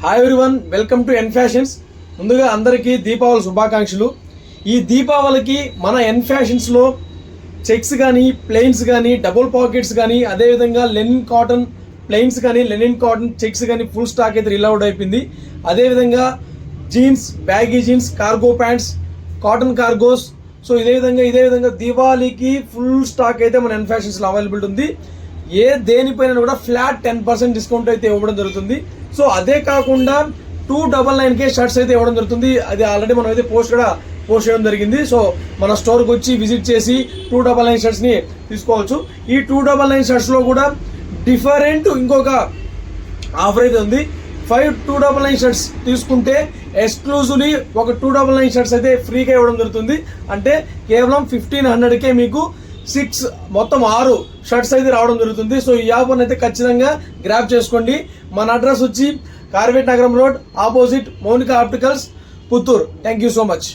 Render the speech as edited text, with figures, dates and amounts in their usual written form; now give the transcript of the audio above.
Hi everyone, welcome to N Fashions. ముందుగా అందరికీ దీపావళి శుభాకాంక్షలు. ఈ దీపావళికి మన ఎన్ ఫ్యాషన్స్లో చెక్స్ కానీ, ప్లెయిన్స్ కానీ, డబుల్ పాకెట్స్ కానీ, అదేవిధంగా లెనిన్ కాటన్ ప్లెయిన్స్ కానీ, లెనిన్ కాటన్ చెక్స్ కానీ ఫుల్ స్టాక్ అయితే రిలౌడ్ అయిపోయింది. అదేవిధంగా jeans, baggy jeans, cargo pants, cotton cargos. So ఇదే విధంగా దీపావళికి ఫుల్ స్టాక్ అయితే మన ఎన్ ఫ్యాషన్స్లో అవైలబుల్ ఉంది. దేనిపైన కూడా ఫ్లాట్ 10% డిస్కౌంట్ అయితే ఇవ్వడం జరుగుతుంది. సో అదే కాకుండా 299K షర్ట్స్ అయితే ఇవ్వడం జరుగుతుంది. అది ఆల్రెడీ మనం అయితే పోస్ట్ చేయడం జరిగింది. సో మన స్టోర్కి వచ్చి విజిట్ చేసి 299 షర్ట్స్ని తీసుకోవచ్చు. ఈ 299 షర్ట్స్లో కూడా డిఫరెంట్ ఇంకొక ఆఫర్ అయితే ఉంది. 5 299 షర్ట్స్ తీసుకుంటే ఎక్స్క్లూజివ్లీ ఒక 299 షర్ట్స్ అయితే ఫ్రీగా ఇవ్వడం జరుగుతుంది. అంటే కేవలం 1500కే మీకు 6 షర్ట్స్ అయితే రావడం జరుగుతుంది. సో ఈ ఆఫర్ని అయితే ఖచ్చితంగా గ్రాబ్ చేసుకోండి. మన అడ్రస్ వచ్చి కార్వేట్ నగరం road, opposite Mounika opticals, Puttur. Thank you so much.